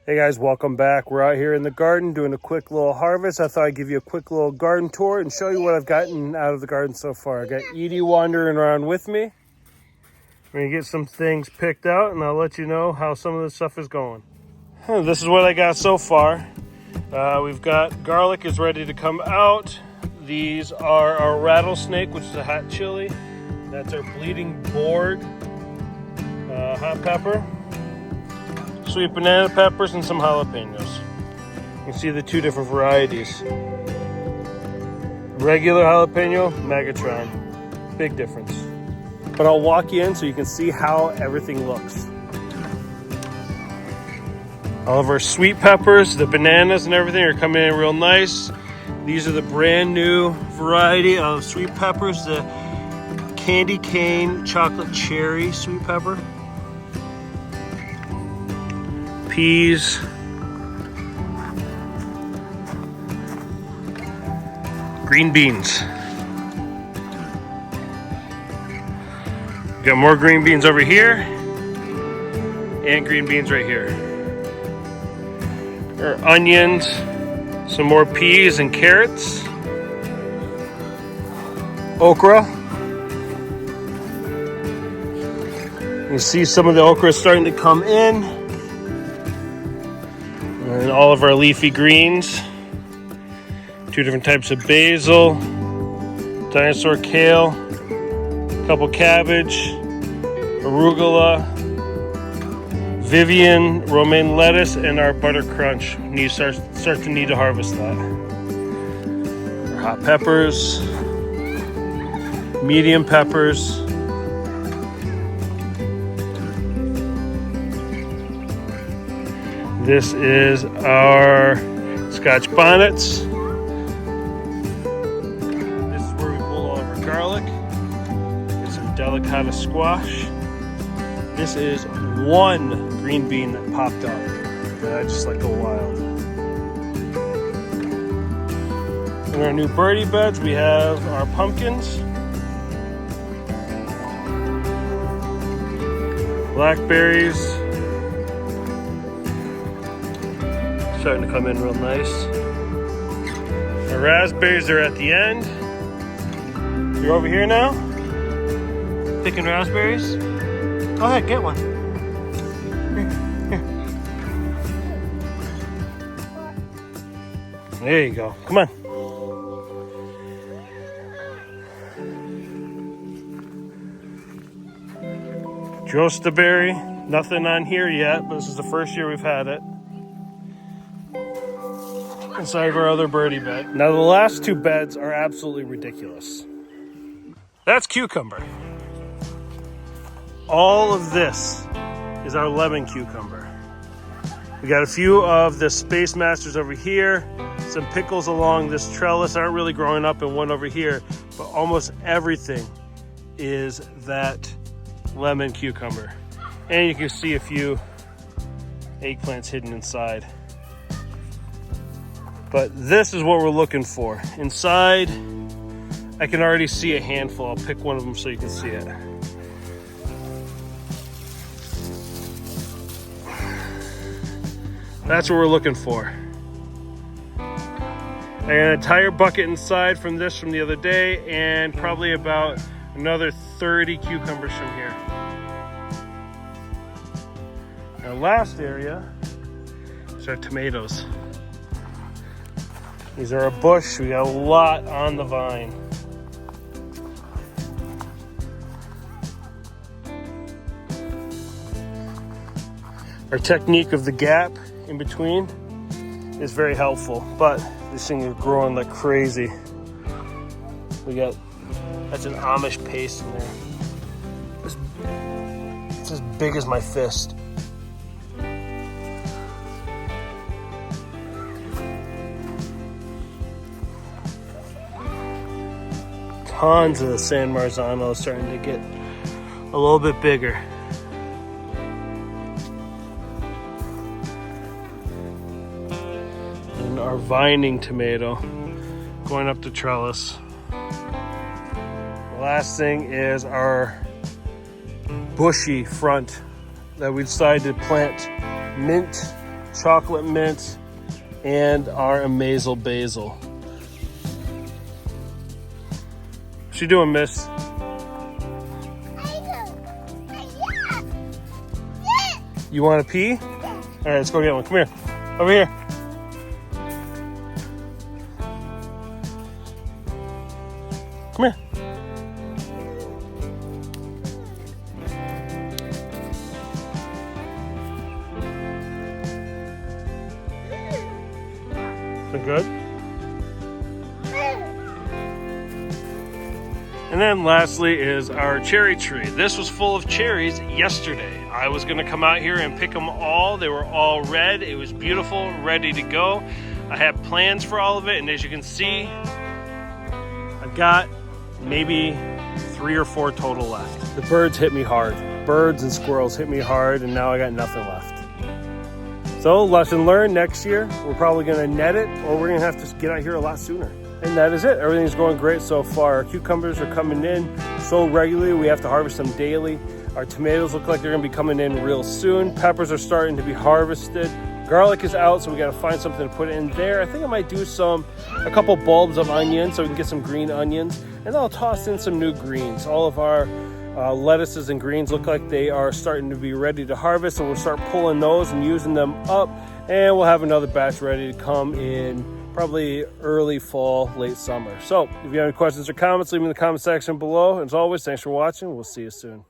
Hey guys, welcome back. We're out here in the garden doing a quick little harvest. I thought I'd give you a quick little garden tour and show you what I've gotten out of the garden so far. I got Edie wandering around with me. We're gonna get some things picked out and I'll let you know how some of this stuff is going. This is what I got so far. We've got garlic is ready to come out. These are our rattlesnake, which is a hot chili. That's our bleeding board, hot pepper, sweet banana peppers, and some jalapenos. You can see the two different varieties. Regular jalapeno, Megatron. Big difference. But I'll walk you in so you can see how everything looks. All of our sweet peppers, the bananas and everything are coming in real nice. These are the brand new variety of sweet peppers, the candy cane chocolate cherry sweet pepper. Peas, green beans. Got more green beans over here and green beans right here. Our onions, some more peas and carrots, okra. You see some of the okra starting to come in. And all of our leafy greens, two different types of basil, dinosaur kale, a couple cabbage, arugula, Vivian romaine lettuce, and our butter crunch. We start to need to harvest that. Our hot peppers, medium peppers, this is our Scotch bonnets. This is where we pull all of our garlic. Get some delicata squash. This is one green bean that popped up that I just let go wild. In our new birdie beds, we have our pumpkins, blackberries, starting to come in real nice. Our raspberries are at the end. You're over here now, picking raspberries. Go ahead, get one. Here. There you go. Come on. Jostaberry. Nothing on here yet, but this is the first year we've had it. Inside of our other birdie bed. Now the last two beds are absolutely ridiculous. That's cucumber. All of this is our lemon cucumber. We got a few of the Space Masters over here. Some pickles along this trellis aren't really growing up, and one over here, but almost everything is that lemon cucumber. And you can see a few eggplants hidden inside. But this is what we're looking for. Inside, I can already see a handful. I'll pick one of them so you can see it. That's what we're looking for. I got an entire bucket inside from this from the other day, and probably about another 30 cucumbers from here. Our last area is our tomatoes. These are a bush. We got a lot on the vine. Our technique of the gap in between is very helpful, but this thing is growing like crazy. That's an Amish paste in there. It's as big as my fist. Tons of the San Marzano is starting to get a little bit bigger. And our vining tomato going up the trellis. The last thing is our bushy front that we decided to plant mint chocolate mint, and our Amazel basil. What's she doing, miss? You want to pee? All right, let's go get one. Come here. Over here. Come here. Is it good? And then lastly is our cherry tree. This was full of cherries yesterday. I was gonna come out here and pick them all. They were all red. It was beautiful, ready to go. I had plans for all of it, and as you can see, I've got maybe 3 or 4 total left. The birds hit me hard. Birds and squirrels hit me hard, and now I got nothing left. So lesson learned, next year, we're probably gonna net it, or we're gonna have to get out here a lot sooner. And that is it. Everything's going great so far. Our cucumbers are coming in so regularly, we have to harvest them daily. Our tomatoes look like they're gonna be coming in real soon. Peppers are starting to be harvested. Garlic is out, so we gotta find something to put in there. I think I might do a couple bulbs of onions so we can get some green onions. And then I'll toss in some new greens. All of our lettuces and greens look like they are starting to be ready to harvest, so we'll start pulling those and using them up. And we'll have another batch ready to come in probably early fall, late summer. So if you have any questions or comments, leave them in the comment section below. As always, thanks for watching. We'll see you soon.